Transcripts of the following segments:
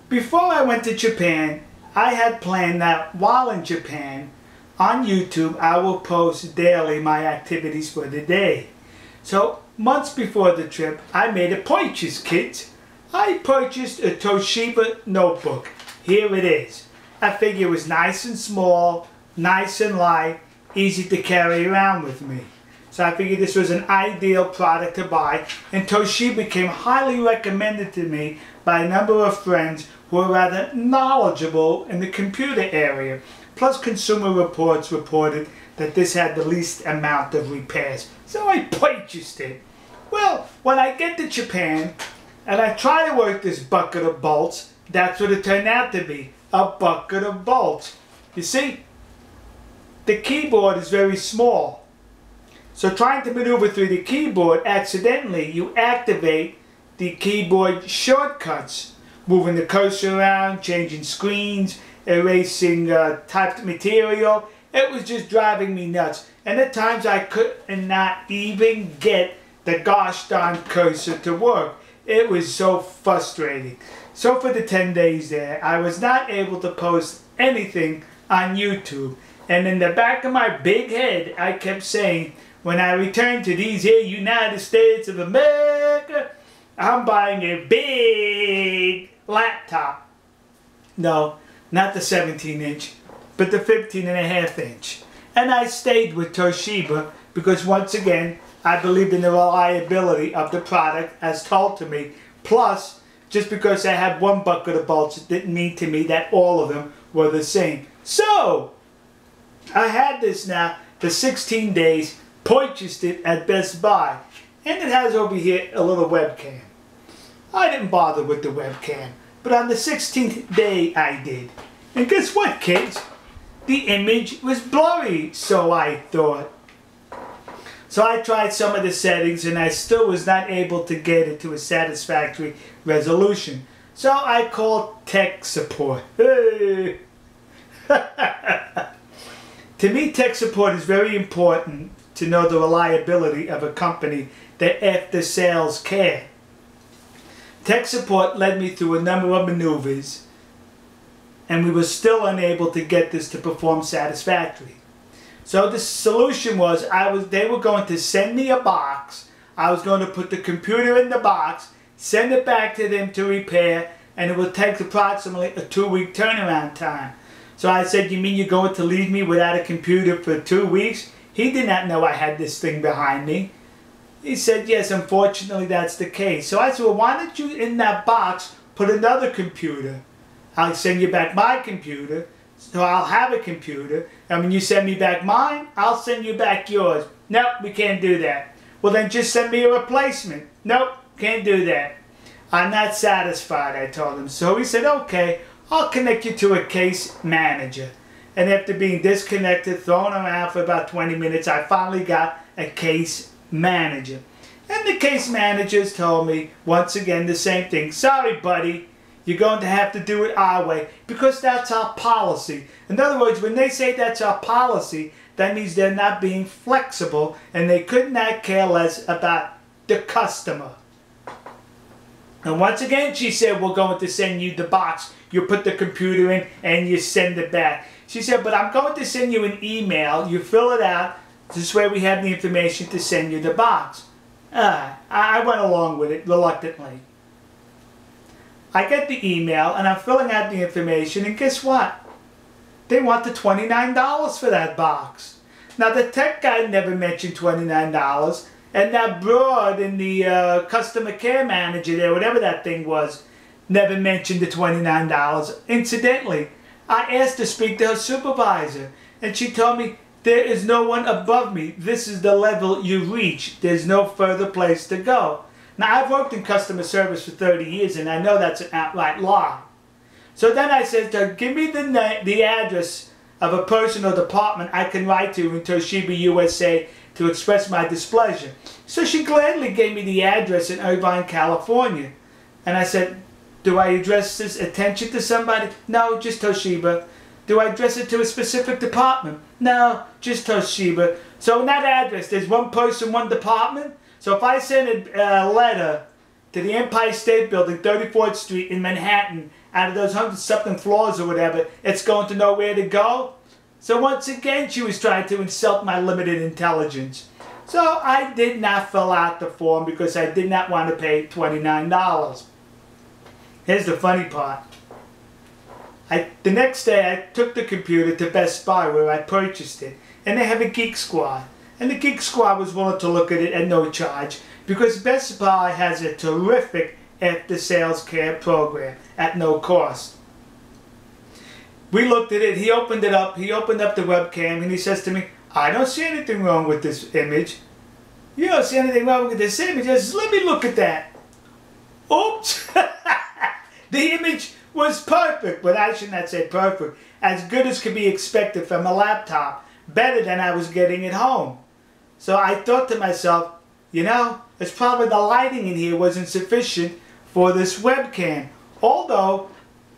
Before I went to Japan, I had planned that while in Japan, on YouTube, I will post daily my activities for the day. So, months before the trip, I made a purchase, kids. I purchased a Toshiba notebook. Here it is. I figured it was nice and small, nice and light, easy to carry around with me. So I figured this was an ideal product to buy, and Toshiba came highly recommended to me by a number of friends who are rather knowledgeable in the computer area. Plus, Consumer Reports reported that this had the least amount of repairs. So I purchased it. Well, when I get to Japan and I try to work this bucket of bolts, that's what it turned out to be, a bucket of bolts. You see, the keyboard is very small. So trying to maneuver through the keyboard, accidentally you activate the keyboard shortcuts, moving the cursor around, changing screens, erasing typed material. It was just driving me nuts. And at times I could not even get the gosh darn cursor to work. It was so frustrating. So for the 10 days there, I was not able to post anything on YouTube. And in the back of my big head, I kept saying, when I return to these here United States of America, I'm buying a big laptop. No, not the 17-inch, but the 15.5-inch. And I stayed with Toshiba because once again, I believed in the reliability of the product as told to me. Plus, just because I had one bucket of bolts, it didn't mean to me that all of them were the same. So, I had this now for 16 days, purchased it at Best Buy. And it has over here a little webcam. I didn't bother with the webcam, but on the 16th day I did. And guess what, kids? The image was blurry, so I thought. So I tried some of the settings and I still was not able to get it to a satisfactory resolution. So I called tech support. Hey. To me, tech support is very important to know the reliability of a company that after sales care. Tech support led me through a number of maneuvers and we were still unable to get this to perform satisfactorily. So the solution was they were going to send me a box. I was going to put the computer in the box, send it back to them to repair, and it would take approximately a 2-week turnaround time. So I said, you mean you're going to leave me without a computer for 2 weeks? He did not know I had this thing behind me. He said, yes, unfortunately that's the case. So I said, well, why don't you in that box put another computer? I'll send you back my computer, so I'll have a computer, and when you send me back mine, I'll send you back yours. Nope, we can't do that. Well, then just send me a replacement. Nope, can't do that. I'm not satisfied, I told him. So he said, okay, I'll connect you to a case manager. And after being disconnected, thrown around for about 20 minutes, I finally got a case manager. And the case managers told me, once again, the same thing. Sorry, buddy, you're going to have to do it our way because that's our policy. In other words, when they say that's our policy, that means they're not being flexible and they could not care less about the customer. And once again, she said, we're going to send you the box. You put the computer in and you send it back. She said, but I'm going to send you an email. You fill it out. This way we have the information to send you the box. I went along with it reluctantly. I get the email and I'm filling out the information, and guess what? They want the $29 for that box. Now the tech guy never mentioned $29, and that broad in the customer care manager there, whatever that thing was, never mentioned the $29. Incidentally, I asked to speak to her supervisor, and she told me, there is no one above me. This is the level you reach. There's no further place to go. Now, I've worked in customer service for 30 years, and I know that's an outright lie. So then I said to her, give me the address of a person or department I can write to in Toshiba USA to express my displeasure. So she gladly gave me the address in Irvine, California. And I said, do I address this attention to somebody? No, just Toshiba. Do I address it to a specific department? No, just Toshiba. So in that address, there's one person, one department. So if I send a letter to the Empire State Building, 34th Street in Manhattan, out of those 100-something floors or whatever, it's going to know where to go. So once again, she was trying to insult my limited intelligence. So I did not fill out the form because I did not want to pay $29. Here's the funny part. The next day I took the computer to Best Buy where I purchased it, and they have a Geek Squad. And the Geek Squad was willing to look at it at no charge because Best Buy has a terrific after-sales care program at no cost. We looked at it, he opened it up, he opened up the webcam, and he says to me, I don't see anything wrong with this image. You don't see anything wrong with this image? I says, let me look at that. Oops! The image was perfect, but I should not say perfect. As good as could be expected from a laptop. Better than I was getting at home. So I thought to myself, you know, it's probably the lighting in here wasn't sufficient for this webcam. Although,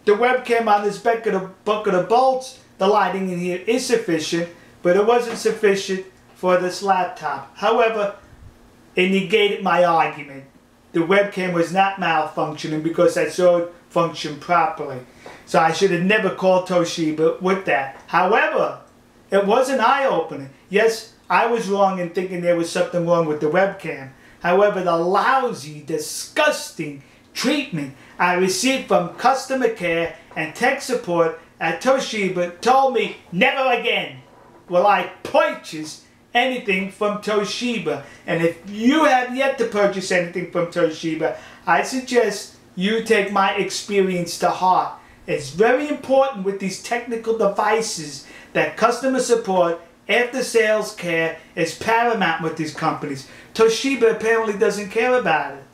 the webcam on this bucket of bolts, the lighting in here is sufficient, but it wasn't sufficient for this laptop. However, it negated my argument. The webcam was not malfunctioning because I saw it function properly. So I should have never called Toshiba with that. However, it was an eye-opener. Yes, I was wrong in thinking there was something wrong with the webcam. However, the lousy, disgusting treatment I received from customer care and tech support at Toshiba told me never again will I purchase anything from Toshiba. And if you have yet to purchase anything from Toshiba, I suggest you take my experience to heart. It's very important with these technical devices that customer support, after sales care is paramount with these companies. Toshiba apparently doesn't care about it.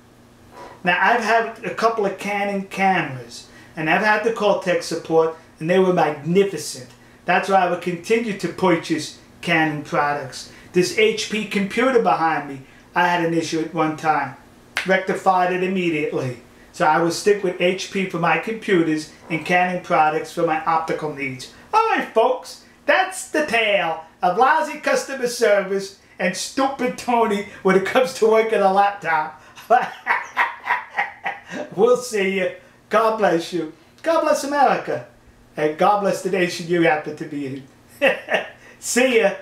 Now, I've had a couple of Canon cameras, and I've had to call tech support, and they were magnificent. That's why I would continue to purchase Canon products. This HP computer behind me, I had an issue at one time. Rectified it immediately. So I will stick with HP for my computers and Canon products for my optical needs. Alright folks, that's the tale of lousy customer service and stupid Tony when it comes to working a laptop. We'll see you. God bless you. God bless America. And God bless the nation you happen to be in. See ya.